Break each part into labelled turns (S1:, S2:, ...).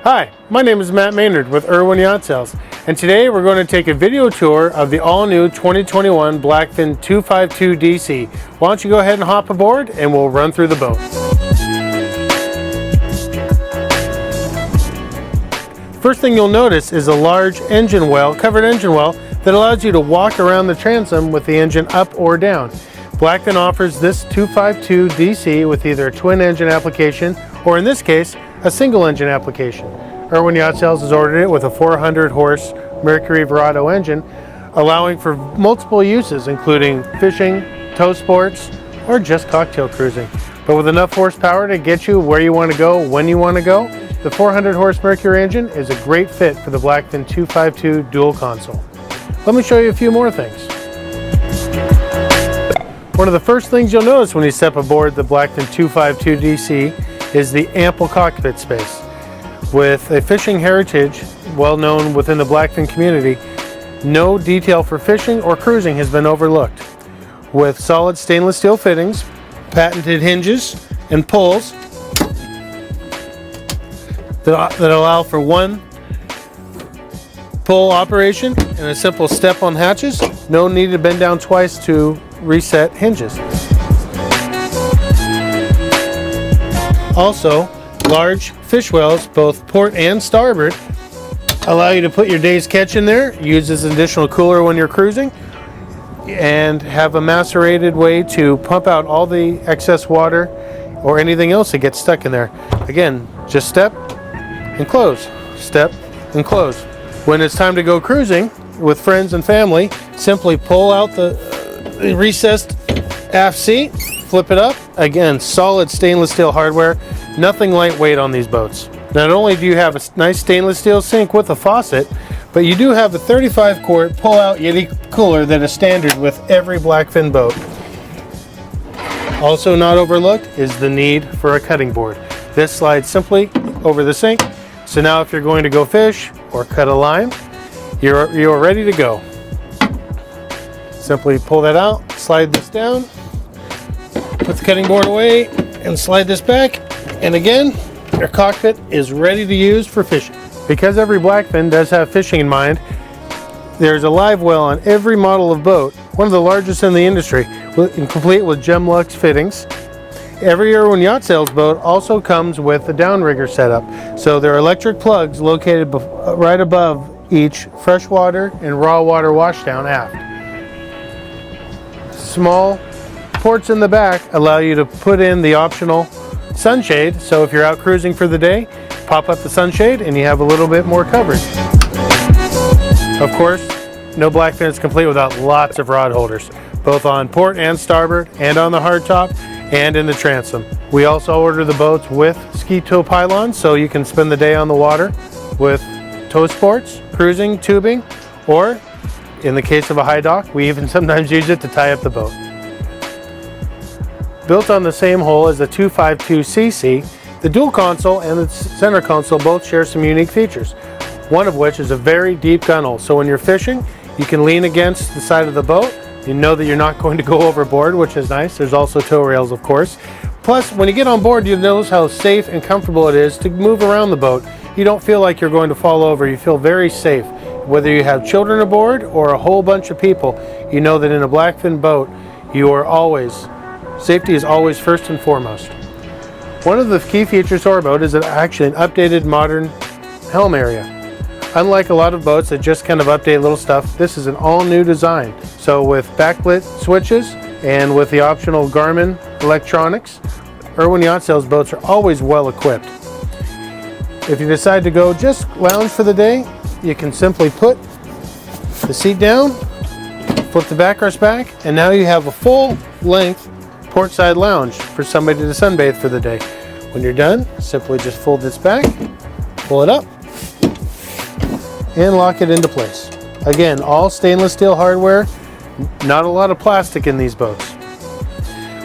S1: Hi, my name is Matt Maynard with Irwin Yacht Sales, and today we're going to take a video tour of the all-new 2021 Blackfin 252 DC. Why don't you go ahead and hop aboard and we'll run through the boat. First thing you'll notice is a large engine well, covered engine well, that allows you to walk around the transom with the engine up or down. Blackfin offers this 252 DC with either a twin engine application or in this case, a single engine application. Irwin Yacht Sales has ordered it with a 400 horse Mercury Verado engine, allowing for multiple uses including fishing, tow sports, or just cocktail cruising. But with enough horsepower to get you where you want to go, when you want to go, the 400 horse Mercury engine is a great fit for the Blackfin 252 dual console. Let me show you a few more things. One of the first things you'll notice when you step aboard the Blackfin 252 DC is the ample cockpit space. With a fishing heritage well known within the Blackfin community, no detail for fishing or cruising has been overlooked. With solid stainless steel fittings, patented hinges and pulls that allow for one pull operation and a simple step on hatches, no need to bend down twice to reset hinges. Also, large fish wells, both port and starboard, allow you to put your day's catch in there, use as an additional cooler when you're cruising, and have a macerated way to pump out all the excess water or anything else that gets stuck in there. Again, just step and close, step and close. When it's time to go cruising with friends and family, simply pull out the recessed aft seat, flip it up. Again, solid stainless steel hardware, nothing lightweight on these boats. Not only do you have a nice stainless steel sink with a faucet, but you do have a 35 quart pull-out Yeti cooler that is standard with every Blackfin boat. Also not overlooked is the need for a cutting board. This slides simply over the sink, so now if you're going to go fish or cut a line, you're ready to go. Simply pull that out, slide this down, put the cutting board away, and slide this back, and again, your cockpit is ready to use for fishing. Because every Blackfin does have fishing in mind, there's a live well on every model of boat, one of the largest in the industry, complete with Gemlux fittings. Every Irwin Yacht Sales boat also comes with a downrigger setup, so there are electric plugs located right above each freshwater and raw water washdown aft. Small ports in the back allow you to put in the optional sunshade, so if you're out cruising for the day, pop up the sunshade and you have a little bit more coverage. Of course, no Blackfin is complete without lots of rod holders, both on port and starboard, and on the hardtop, and in the transom. We also order the boats with ski tow pylons, so you can spend the day on the water with tow sports, cruising, tubing, or in the case of a high dock, we even sometimes use it to tie up the boat. Built on the same hull as the 252cc, the dual console and the center console both share some unique features, one of which is a very deep gunnel, so when you're fishing, you can lean against the side of the boat. You know that you're not going to go overboard, which is nice. There's also tow rails, of course. Plus, when you get on board, you notice how safe and comfortable it is to move around the boat. You don't feel like you're going to fall over. You feel very safe. Whether you have children aboard or a whole bunch of people, you know that in a Blackfin boat, safety is always first and foremost. One of the key features to our boat is actually an updated modern helm area. Unlike a lot of boats that just kind of update little stuff, this is an all-new design. So with backlit switches and with the optional Garmin electronics, Irwin Yacht Sales boats are always well equipped. If you decide to go just lounge for the day, you can simply put the seat down, flip the backrest back, and now you have a full-length portside lounge for somebody to sunbathe for the day. When you're done, simply just fold this back, pull it up, and lock it into place. Again, all stainless steel hardware, not a lot of plastic in these boats.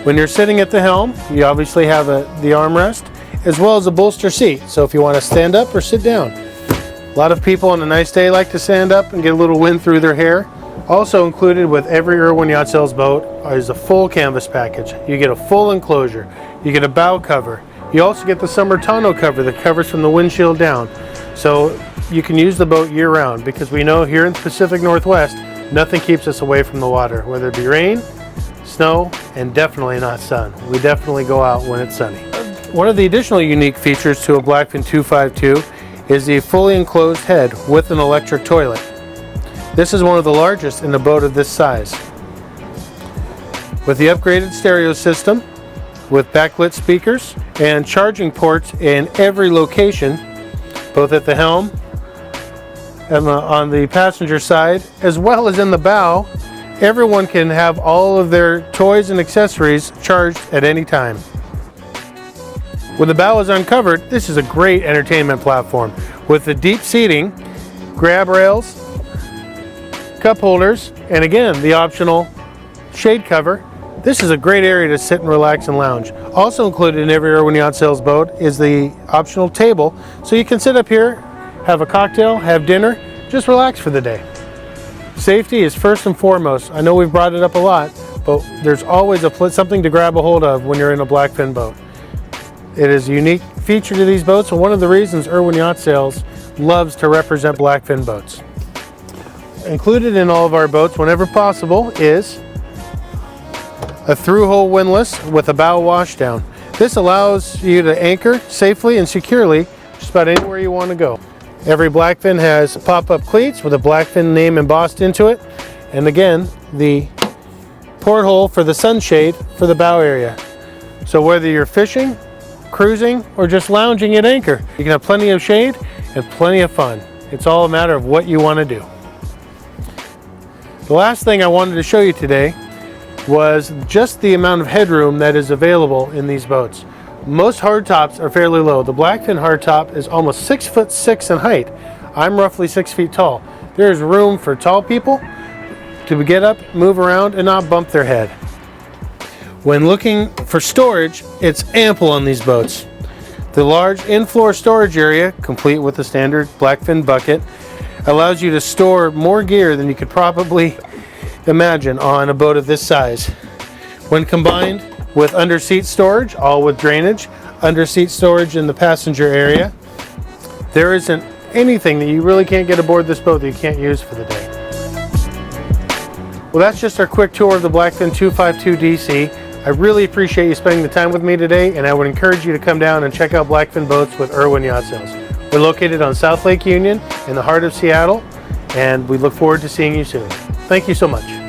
S1: When you're sitting at the helm, you obviously have the armrest as well as a bolster seat, so if you want to stand up or sit down. A lot of people on a nice day like to stand up and get a little wind through their hair. Also included with every Irwin Yacht Sales boat is a full canvas package. You get a full enclosure, you get a bow cover, You also get the summer tonneau cover that covers from the windshield down. So you can use the boat year round, because we know here in the Pacific Northwest, nothing keeps us away from the water, whether it be rain, snow, and definitely not sun. We definitely go out when it's sunny. One of the additional unique features to a Blackfin 252 is the fully enclosed head with an electric toilet. This is one of the largest in a boat of this size. With the upgraded stereo system, with backlit speakers and charging ports in every location, both at the helm and on the passenger side, as well as in the bow, everyone can have all of their toys and accessories charged at any time. When the bow is uncovered, this is a great entertainment platform with the deep seating, grab rails, cup holders, and again, the optional shade cover. This is a great area to sit and relax and lounge. Also included in every Irwin Yacht Sales boat is the optional table, so you can sit up here, have a cocktail, have dinner, just relax for the day. Safety is first and foremost. I know we've brought it up a lot, but there's always something to grab a hold of when you're in a Blackfin boat. It is a unique feature to these boats, and one of the reasons Irwin Yacht Sales loves to represent Blackfin boats. Included in all of our boats, whenever possible, is a through-hole windlass with a bow washdown. This allows you to anchor safely and securely just about anywhere you want to go. Every Blackfin has pop-up cleats with a Blackfin name embossed into it, and again, the porthole for the sunshade for the bow area. So whether you're fishing, cruising, or just lounging at anchor, you can have plenty of shade and plenty of fun. It's all a matter of what you want to do. The last thing I wanted to show you today was just the amount of headroom that is available in these boats. Most hardtops are fairly low. The Blackfin hardtop is almost 6'6" in height. I'm roughly 6 feet tall. There's room for tall people to get up, move around, and not bump their head. When looking for storage, it's ample on these boats. The large in-floor storage area, complete with the standard Blackfin bucket, allows you to store more gear than you could probably imagine on a boat of this size. When combined with under-seat storage, all with drainage, under-seat storage in the passenger area, there isn't anything that you really can't get aboard this boat that you can't use for the day. Well, that's just our quick tour of the Blackfin 252 DC. I really appreciate you spending the time with me today, and I would encourage you to come down and check out Blackfin boats with Irwin Yacht Sales. We're located on South Lake Union in the heart of Seattle, and we look forward to seeing you soon. Thank you so much.